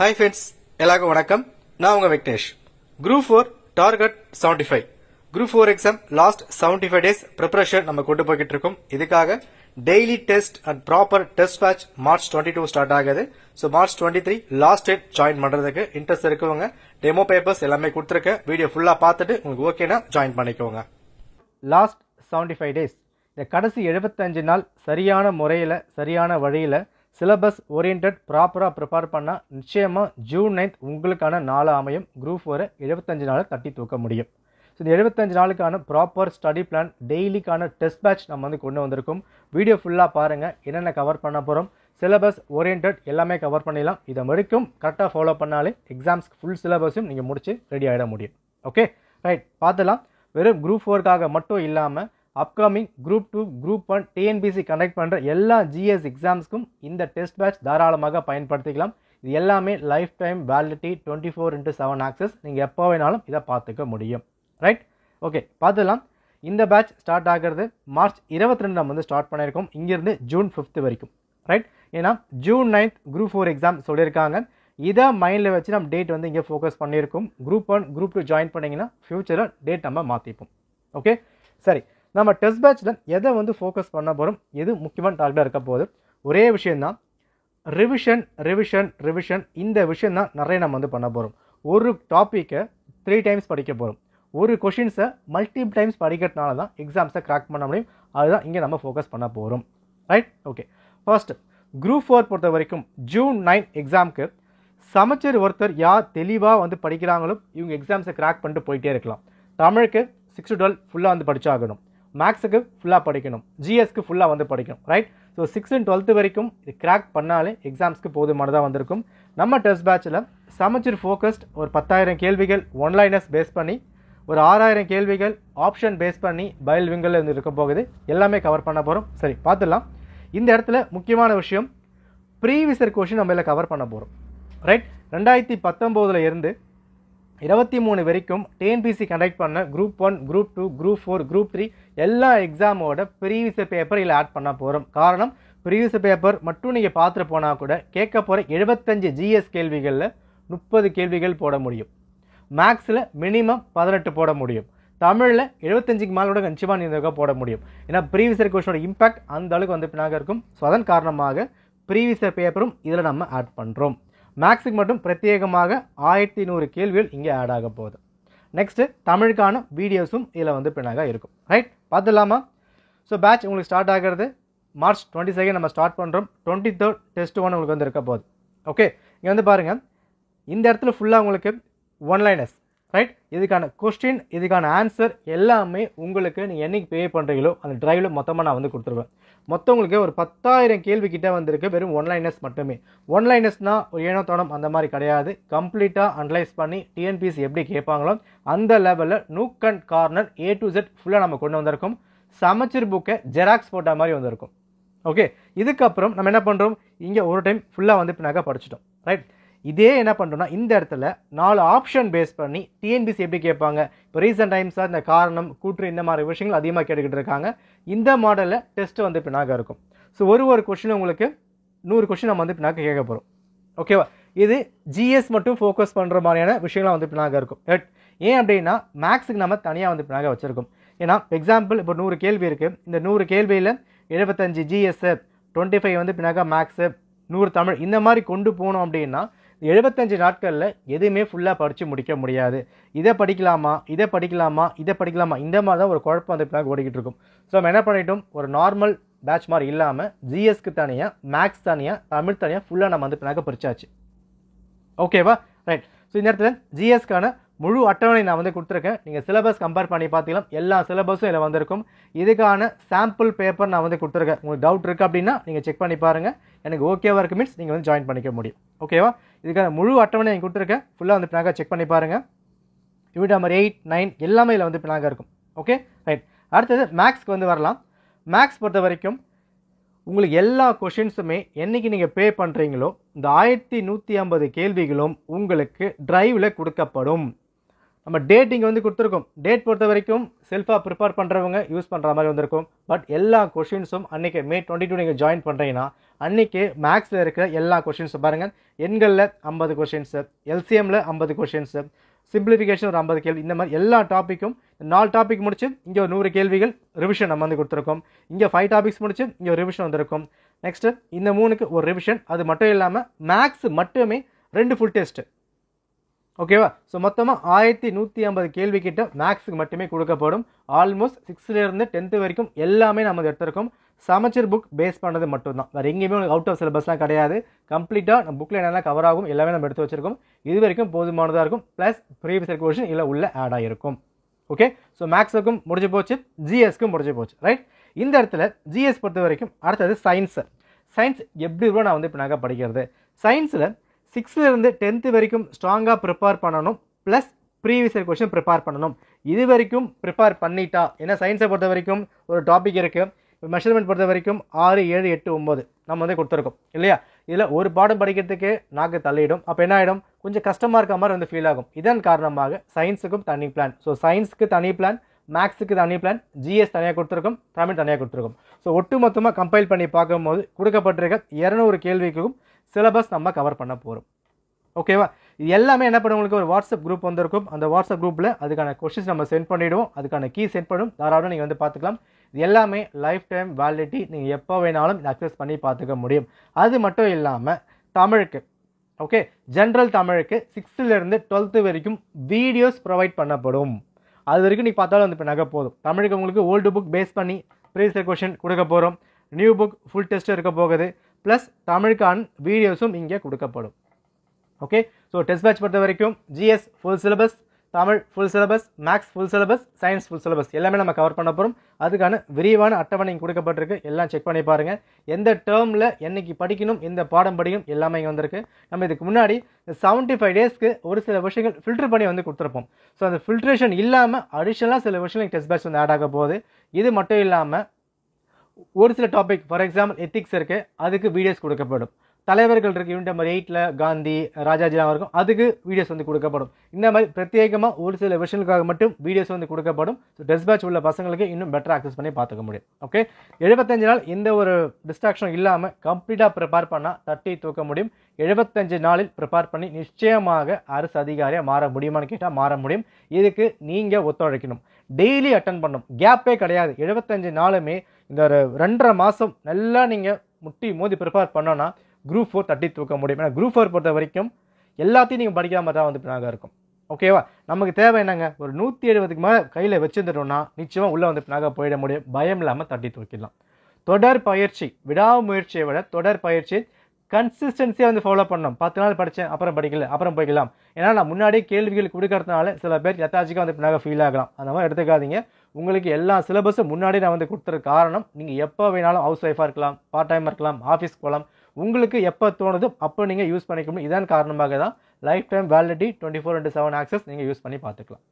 Hi friends, எல்லாருக்கும் வணக்கம். நான் உங்க Vignesh. Group 4 Target 75. Group 4 exam last 75 days preparation நம்ம கொண்டு போய்கிட்டு இருக்கோம். இதுக்காக daily test and proper test batch March 22 start ஆகுது. So March 23 last date join பண்றதுக்கு இன்ட்ரெஸ்ட் இருக்கவங்க டெமோ பேப்பர்ஸ் எல்லாமே கொடுத்துருக்க வீடியோ ஃபுல்லா பார்த்துட்டு உங்களுக்கு ஓகேனா ஜாயின் பண்ணிக்கோங்க. லாஸ்ட் 75 days இந்த கடைசி 75 நாள் சரியான முறையில் சரியான வழியில் சிலபஸ் ஓரியன்ட் ப்ராப்பராக ப்ரிப்பேர் பண்ணால் நிச்சயமாக ஜூன் 9 உங்களுக்கான நாள் அமையும். குரூப் 4 75 நாளை தட்டி தூக்க முடியும். ஸோ இந்த 75 நாளுக்கான ப்ராப்பர் ஸ்டடி பிளான் டெய்லிக்கான டெஸ்ட் பேட்ச் நம்ம கொண்டு வந்திருக்கோம். வீடியோ ஃபுல்லாக பாருங்கள், என்னென்ன கவர் பண்ண போகிறோம், சிலபஸ் ஓரியன்ட் எல்லாமே கவர் பண்ணிடலாம். இதை வரைக்கும் கரெக்டாக ஃபாலோ பண்ணாலே எக்ஸாம்ஸ்க்கு ஃபுல் சிலபஸும் நீங்கள் முடிச்சு ரெடி ஆகிட முடியும். ஓகே ரைட், பார்த்துலாம். வெறும் குரூப் 4க்காக மட்டும் இல்லாமல் upcoming group 2 group 1 TNPSC conduct பண்ணுற எல்லா ஜிஎஸ் எக்ஸாம்ஸ்க்கும் இந்த டெஸ்ட் பேட்ச் தாராளமாக பயன்படுத்திக்கலாம். இது எல்லாமே லைஃப் டைம் வேலிடிட்டி 24/7 ஆக்சஸ். நீங்கள் எப்போ வேணாலும் இதை பார்த்துக்க முடியும். ரைட், ஓகே பார்த்துலாம். இந்த பேட்ச் ஸ்டார்ட் ஆகிறது மார்ச் 22 நம்ம ஸ்டார்ட் பண்ணியிருக்கோம், இங்கிருந்து ஜூன் 5 வரைக்கும். ரைட், ஏன்னா ஜூன் 9 குரூப் 4 எக்ஸாம் சொல்லியிருக்காங்க. இதை மைண்டில் வச்சு நம்ம டேட் இங்கே ஃபோக்கஸ் பண்ணியிருக்கோம். குரூப் 1 குரூப் 2 ஜாயின் பண்ணிங்கன்னா ஃபியூச்சரில் டேட் நம்ம மாற்றிப்போம். ஓகே சரி, நம்ம டெஸ்ட் பேட்சில் எதை ஃபோக்கஸ் பண்ண போகிறோம், எது முக்கியமான டார்கெட்டாக இருக்க போகுது, ஒரே விஷயந்தான் ரிவிஷன் ரிவிஷன் ரிவிஷன். இந்த விஷயம் தான் நிறைய நம்ம பண்ண போகிறோம். ஒரு டாப்பிக்கை 3 டைம்ஸ் படிக்க போகிறோம். ஒரு கொஷின்ஸை மல்டிபிள் டைம்ஸ் படிக்கிறதுனால தான் எக்ஸாம்ஸை கிராக் பண்ண முடியும். அதுதான் இங்கே நம்ம ஃபோக்கஸ் பண்ண போகிறோம். Right, okay. ஃபர்ஸ்ட் குரூப் 4 பொறுத்த வரைக்கும் ஜூன் 9 எக்ஸாமுக்கு சமச்சீர் ஒருத்தர் யார் தெளிவாக படிக்கிறாங்களோ இவங்க எக்ஸாம்ஸை கிராக் பண்ணிட்டு போயிட்டே இருக்கலாம். தமிழுக்கு 6 to 12 ஃபுல்லாக படிச்சாகணும், மேக்ஸுக்கு ஃபுல்லாக படிக்கணும், ஜிஎஸ்க்கு ஃபுல்லாக படிக்கணும். ரைட், ஸோ 6 and 12 வரைக்கும் இது கிராக் பண்ணாலே எக்ஸாம்ஸ்க்கு போதுமானதாக வந்திருக்கும். நம்ம டெஸ்ட் பேட்சில் சமச்சீர் ஃபோக்கஸ்ட் ஒரு 10,000 கேள்விகள் ஒன்லைனர்ஸ் பேஸ் பண்ணி, ஒரு 6,000 கேள்விகள் ஆப்ஷன் பேஸ் பண்ணி பயல் விங்கல் இருக்க போகுது. எல்லாமே கவர் பண்ண போகிறோம். சரி பார்த்துடலாம். இந்த இடத்துல முக்கியமான விஷயம், ப்ரீவியஸ் கொஷின் நம்ம இதில் கவர் பண்ண போகிறோம். ரைட், 2019 இருந்து 23 வரைக்கும் டிஎன்பிசி கண்டக்ட் பண்ண குரூப் 1 குரூப் 2 குரூப் 4 குரூப் 3 எல்லா எக்ஸாமோட ப்ரீவியஸ் பேப்பர் இதில் ஆட் பண்ண போகிறோம். காரணம், ப்ரீவியஸ் பேப்பர் மட்டும் நீங்கள் பார்த்துட்டு போனால் கூட கேட்க போகிற 75 ஜிஎஸ் கேள்விகளில் 30 கேள்விகள் போட முடியும், மேக்ஸில் மினிமம் 18 போட முடியும், தமிழில் 75க்கு மேலோட நிச்சயமாக நீங்கள் போட முடியும். ஏன்னா ப்ரீவியஸ் கொஷனோட இம்பாக்ட் அந்த அளவுக்கு பின்னாக இருக்கும். ஸோ அதன் காரணமாக ப்ரீவியஸ் பேப்பரும் இதில் நம்ம ஆட் பண்ணுறோம். மேக்ஸுக்கு மட்டும் பிரத்யேகமாக 1100 கேள்விகள் இங்கே ஆட் ஆக போகுது. நெக்ஸ்ட்டு தமிழுக்கான வீடியோஸும் இதில் பின்னாக இருக்கும். ரைட், பார்த்துலாமா? ஸோ பேட்ச் உங்களுக்கு ஸ்டார்ட் ஆகிறது மார்ச் 22 நம்ம ஸ்டார்ட் பண்ணுறோம். 23rd டெஸ்ட் 1 உங்களுக்கு இருக்க போகுது. ஓகே, இங்கே பாருங்கள், இந்த இடத்துல ஃபுல்லாக உங்களுக்கு ஒன்லைனர்ஸ். ரைட், இதுக்கான கொஸ்டின் இதுக்கான ஆன்சர் எல்லாமே உங்களுக்கு நீங்கள் என்னைக்கு பே பண்ணுறீங்களோ அந்த ட்ரைவில் மொத்தமாக நான் கொடுத்துருவேன். மொத்தம் உங்களுக்கு ஒரு 10,000 கேள்வி கிட்டே வந்திருக்கு, வெறும் ஒன்லைனர்ஸ் மட்டுமே. ஒன்லைனர்ஸ்னால் ஒரு ஏனோ தோணம் அந்த மாதிரி கிடையாது. கம்ப்ளீட்டாக அனலைஸ் பண்ணி டிஎன்பிசி எப்படி கேட்பாங்களோ அந்த லெவலில் nook and corner A to Z ஃபுல்லாக நம்ம கொண்டு வந்திருக்கோம். சமச்சீர் புக்கை ஜெராக்ஸ் போட்ட மாதிரி வந்திருக்கும். ஓகே, இதுக்கப்புறம் நம்ம என்ன பண்ணுறோம், இங்கே ஒரு டைம் ஃபுல்லாக பின்னாக படிச்சிட்டோம். ரைட், இதே என்ன பண்ணுறோம்னா இந்த இடத்துல 4 ஆப்ஷன் பேஸ் பண்ணி டிஎன்பிசி எப்படி கேட்பாங்க. இப்போ ரீசெண்ட் டைம்ஸாக இந்த காரணம் கூற்று இந்த மாதிரி விஷயங்கள் அதிகமாக கேட்டுக்கிட்டு இருக்காங்க. இந்த மாடலில் டெஸ்ட் பின்னாக இருக்கும். ஸோ ஒரு கொஷின் உங்களுக்கு 100 கொஷின் நம்ம பின்னாக கேட்க போகிறோம். ஓகேவா, இது ஜிஎஸ் மட்டும் ஃபோக்கஸ் பண்ணுற மாதிரியான விஷயங்கள்லாம் பின்னாக இருக்கும். ஏன் அப்படின்னா மேக்ஸுக்கு நம்ம தனியாக பின்னாக வச்சுருக்கோம். ஏன்னா எக்ஸாம்பிள் இப்போ 100 கேள்வி இருக்குது. இந்த 100 கேள்வியில் 75 ஜிஎஸ், 25 பின்னாக மேக்ஸு, 100 தமிழ், இந்த மாதிரி கொண்டு போனோம் அப்படின்னா 75 நாட்களில் எதுவுமே ஃபுல்லாக படித்து முடிக்க முடியாது. இதை படிக்கலாமா இதை படிக்கலாமா இதை படிக்கலாமா இந்த மாதிரி தான் ஒரு குழப்பம் பின்னாக ஓடிக்கிட்டு இருக்கும். ஸோ நம்ம என்ன பண்ணிட்டோம், ஒரு நார்மல் பேட்ச் மாதிரி இல்லாமல் ஜிஎஸ்க்கு தனியாக, மேக்ஸ் தனியாக, தமிழ் தனியாக ஃபுல்லாக நம்ம பின்னாக பிரிச்சாச்சு. ஓகேவா, ரைட். ஸோ இந்த இடத்துல ஜிஎஸ்க்கான முழு அட்டவணை நான் கொடுத்துருக்கேன். நீங்கள் சிலபஸ் கம்பேர் பண்ணி பார்த்தீங்கன்னா எல்லா சிலபஸும் இதில் வந்திருக்கும். இதுக்கான சாம்பிள் பேப்பர் நான் கொடுத்துருக்கேன். உங்களுக்கு டவுட் இருக்குது அப்படின்னா நீங்கள் செக் பண்ணி பாருங்கள். எனக்கு ஓகேவா இருக்குது மீன்ஸ் நீங்கள் ஜாயின் பண்ணிக்க முடியும். ஓகேவா, இதுக்கான முழு அட்டவணை நீங்கள் கொடுத்துருக்கேன். ஃபுல்லாக பின்னாக செக் பண்ணி பாருங்கள். யூனிட் நம்பர் 8, 9 எல்லாமே இதில் பின்னாக இருக்கும். ஓகே ரைட், அடுத்தது மேக்ஸ்க்கு வரலாம். மேக்ஸ் பொறுத்த வரைக்கும் உங்களுக்கு எல்லா கொஷின்ஸுமே என்றைக்கு நீங்கள் பே பண்ணுறீங்களோ இந்த 1150 கேள்விகளும் உங்களுக்கு ட்ரைவில் கொடுக்கப்படும். நம்ம டேட் இங்கே வந்து கொடுத்துருக்கோம். டேட் பொறுத்த வரைக்கும் செல்ஃபாக ப்ரிப்பேர் பண்ணுறவங்க யூஸ் பண்ணுற மாதிரி வந்திருக்கும். பட் எல்லா கொஷின்ஸும் அன்றைக்கி May 22 நீங்கள் ஜாயின் பண்ணுறீங்கன்னா அன்றைக்கி மேக்ஸில் இருக்கிற எல்லா கொஷின்ஸும் பாருங்கள். எண்களில் 50 கொஷின்ஸு, எல்சிஎம்மில் 50 கொஷின்ஸு, சிம்பிளிஃபிகேஷன் ஒரு 50 கேள்வி, இந்த மாதிரி எல்லா டாப்பிக்கும் 4 டாபிக் முடிச்சு இங்கே ஒரு 100 கேள்விகள் ரிவிஷன் நம்ம வந்து கொடுத்துருக்கோம். இங்கே 5 டாபிக்ஸ் முடிச்சு இங்கே ஒரு ரிவிஷன் வந்திருக்கும். நெக்ஸ்ட்டு இந்த 3க்கு ஒரு ரிவிஷன். அது மட்டும் இல்லாமல் மேக்ஸ் மட்டுமே 2 ஃபுல் டெஸ்ட்டு. ஓகேவா? ஸோ மொத்தமாக 1150 கேள்வி கிட்ட மேக்ஸுக்கு மட்டுமே கொடுக்கப்படும். ஆல்மோஸ்ட் 6லேருந்து 10th வரைக்கும் எல்லாமே நம்ம எடுத்திருக்கோம். சமச்சீர் புக் பேஸ் பண்ணது மட்டும்தான். வேறு எங்கேயுமே உங்களுக்கு அவுட் ஆஃப் சிலபஸ்லாம் கிடையாது. கம்ப்ளீட்டாக நம்ம புக்கில் என்னெல்லாம் கவர் ஆகும் எல்லாமே நம்ம எடுத்து வச்சிருக்கோம். இது வரைக்கும் போதுமானதாக இருக்கும். ப்ளஸ் ப்ரீவியஸ் கொஷின் இல்லை உள்ள ஆட் ஆகிருக்கும். ஓகே, ஸோ மேக்ஸுக்கும் முடிஞ்சு போச்சு, ஜிஎஸ்க்கும் முடிஞ்சு போச்சு. ரைட், இந்த இடத்துல ஜிஎஸ் பொறுத்த வரைக்கும் அடுத்தது சயின்ஸு. சயின்ஸ் எப்படி கூட நான் வந்து இப்போ நாங்கள் படிக்கிறது. சயின்ஸில் 6லேருந்து 10th வரைக்கும் ஸ்ட்ராங்காக ப்ரிப்பேர் பண்ணணும். Plus previous year question prepare பண்ணணும். இது வரைக்கும் ப்ரிப்பேர் பண்ணிட்டா, ஏன்னா சயின்ஸை பொறுத்த வரைக்கும் ஒரு டாபிக் இருக்குது. மெஷர்மெண்ட் பொறுத்த வரைக்கும் 6, 7, 8, 9 நம்ம வந்து கொடுத்துருக்கோம் இல்லையா? இதில் ஒரு பாடம் படிக்கிறதுக்கு நாக்கு தள்ளிடும். அப்போ என்ன ஆகிடும், கொஞ்சம் கஷ்டமாக இருக்க மாதிரி வந்து ஃபீல் ஆகும். இதன் காரணமாக சயின்ஸுக்கும் தனி பிளான். ஸோ சயின்ஸுக்கு தனி பிளான், மேக்ஸுக்கு தனி பிளான், ஜிஎஸ் தனியாக கொடுத்துருக்கோம், தமிழ் தனியாக கொடுத்துருக்கோம். ஸோ ஒட்டு மொத்தமாக கம்பைல் பண்ணி பார்க்கும்போது கொடுக்கப்பட்டிருக்க 200 கேள்விக்கும் சிலபஸ் நம்ம கவர் பண்ண போகிறோம். ஓகேவா? இது எல்லாமே என்ன பண்ண, உங்களுக்கு ஒரு வாட்ஸ்அப் குரூப் வந்திருக்கும். அந்த வாட்ஸ்அப் குரூப்பில் அதுக்கான கொஸ்டின்ஸ் நம்ம சென்ட் பண்ணிவிடுவோம். அதுக்கான கீ சென்ட் பண்ணும். தாராளமாக நீங்கள் வந்து பார்த்துக்கலாம். இது எல்லாமே லைஃப் டைம் வேலிடிட்டி. நீங்கள் எப்போ வேணாலும் அக்சஸ் பண்ணி பார்த்துக்க முடியும். அது மட்டும் இல்லாமல் தமிழுக்கு, ஓகே, ஜென்ரல் தமிழுக்கு 6லேருந்து 12th வரைக்கும் வீடியோஸ் ப்ரொவைட் பண்ணப்படும். அது வரைக்கும் நீங்கள் பார்த்தாலும் வந்து இப்போ நகை போதும். தமிழுக்கு உங்களுக்கு ஓல்டு புக் பேஸ் பண்ணி ப்ரீவியஸ் கொஷின் கொடுக்க போகிறோம். நியூ புக் ஃபுல் டெஸ்ட் இருக்க போகுது. ப்ளஸ் தமிழுக்கான வீடியோஸும் இங்கே கொடுக்கப்படும். ஓகே, ஸோ டெஸ்ட் பேட்ச் பொறுத்த வரைக்கும் GS full syllabus, Tamil full syllabus, maths full syllabus, science full syllabus எல்லாமே நம்ம கவர் பண்ண போகிறோம். அதுக்கான விரிவான அட்டவணை கொடுக்கப்பட்டிருக்கு. எல்லாம் செக் பண்ணி பாருங்கள். எந்த டேர்மில் என்னைக்கு படிக்கணும், எந்த பாடம் படிக்கணும் எல்லாமே இங்கே வந்திருக்கு. நம்ம இதுக்கு முன்னாடி 75 டேஸ்க்கு ஒரு சில விஷயங்கள் ஃபில்டர் பண்ணி வந்து கொடுத்துருப்போம். ஸோ அந்த ஃபில்ட்ரேஷன் இல்லாமல் அடிஷனலாக சில விஷயங்கள் டெஸ்ட் பேட்ச் வந்து ஆட் ஆக போகுது. இது மட்டும் இல்லாமல் ஒரு சில டாபிக், ஃபார் எக்ஸாம்பிள் எத்திக்ஸ் இருக்குது, அதுக்கு வீடியோஸ் கொடுக்கப்படும். தலைவர்கள் இருக்குது, யூனிட் நம்பர் 8ல் காந்தி, ராஜாஜிலாம் இருக்கும், அதுக்கு வீடியோஸ் வந்து கொடுக்கப்படும். இந்த மாதிரி பிரத்யேகமாக ஒரு சில விஷயங்களுக்காக மட்டும் வீடியோஸ் வந்து கொடுக்கப்படும். ஸோ டெஸ்ட் பேட்ச் உள்ள பசங்களுக்கு இன்னும் பெட்டர் ஆக்சஸ் பண்ணி பார்த்துக்க முடியும். ஓகே, 75 நாள் எந்த ஒரு டிஸ்ட்ராக்ஷனும் இல்லாமல் கம்ப்ளீட்டாக ப்ரிப்பேர் பண்ணால் தட்டி தூக்க முடியும். 75 நாளில் ப்ரிப்பேர் பண்ணி நிச்சயமாக அரசு அதிகாரியாக மாற முடியுமான்னு கேட்டால் மாற முடியும். இதுக்கு நீங்கள் ஒத்துழைக்கணும். டெய்லி அட்டன் பண்ணணும், கேப்பே கிடையாது. 75 நாளுமே இந்த ஒரு 2.5 மாதம் நல்லா நீங்கள் முட்டி மோதி ப்ரிப்பேர் பண்ணோன்னா குரூப் 4 தட்டி தூக்க முடியும். ஏன்னா குரூப் 4 பொறுத்த வரைக்கும் எல்லாத்தையும் நீங்கள் படிக்கிற மாதிரி தான் வந்து நாங்கள் இருக்கும். ஓகேவா? நமக்கு தேவை என்னங்க, ஒரு 170க்கு மேலே கையில் வச்சுருந்துட்டோம்னா நிச்சயமாக உள்ளே வந்து நாங்கள் போயிட முடியும். பயம் இல்லாமல் தட்டி தூக்கிடலாம். தொடர் பயிற்சி, விடாமுயற்சியை விட தொடர் பயிற்சி கன்சிஸ்டன்சியாக வந்து ஃபாலோ பண்ணணும். 10 நாள் படித்தேன் அப்புறம் படிக்கல அப்புறம் போய்க்கலாம். ஏன்னா நான் முன்னாடியே கேள்விகள் கொடுக்கறதுனால சில பேர் எத்தாச்சிக்காக வந்து நாங்கள் ஃபீல் ஆகலாம். அந்த மாதிரி எடுத்துக்காதீங்க. உங்களுக்கு எல்லா சிலபஸும் முன்னாடி நான் வந்து கொடுத்துருக்க காரணம், நீங்கள் எப்போ வேணாலும் ஹவுஸ் ஒய்ஃபாக இருக்கலாம், பார்ட் டைமாக இருக்கலாம், ஆஃபீஸ்க்கு போகலாம், உங்களுக்கு எப்போ தோணுதோ அப்போ நீங்கள் யூஸ் பண்ணிக்கணும். இதன் காரணமாக தான் லைஃப் டைம் வேலிடிட்டி 24/7 ஆக்சஸ் நீங்கள் யூஸ் பண்ணி பார்த்துக்கலாம்.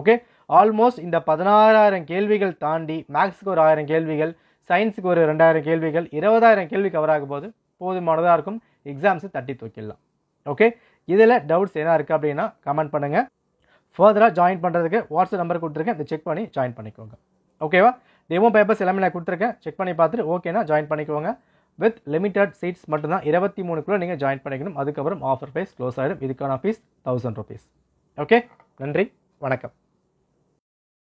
ஓகே, ஆல்மோஸ்ட் இந்த 16,000 கேள்விகள் தாண்டி மேக்ஸுக்கு ஒரு 1000 கேள்விகள், சயின்ஸுக்கு ஒரு 2000 கேள்விகள், 20,000 கேள்வி கவர் ஆகும் போது போதுமானதாக இருக்கும். எக்ஸாம்ஸு தட்டி தூக்கிடலாம். ஓகே, இதில் டவுட்ஸ் என்ன இருக்குது அப்படின்னா கமெண்ட் பண்ணுங்கள். ஃபர்தராக ஜாயின் பண்ணுறதுக்கு வாட்ஸ்அப் நம்பர் கொடுத்துருக்கேன், இதை செக் பண்ணி ஜாயின் பண்ணிக்கோங்க. ஓகேவா? டெமோ பேப்பர்ஸ் எல்லாமே நான் கொடுத்துருக்கேன், செக் பண்ணி பார்த்துட்டு ஓகேனா ஜாயின் பண்ணிக்கோங்க. வித் லிமிட்டட் சீட்ஸ் மட்டும்தான், 23க்குள்ளே நீங்கள் ஜாயின் பண்ணிக்கணும். அதுக்கப்புறம் ஆஃபர் ப்ரைஸ் க்ளோஸ் ஆகிடும். இதுக்கான ஃபீஸ் 1000 rupees. ஓகே, நன்றி, வணக்கம்.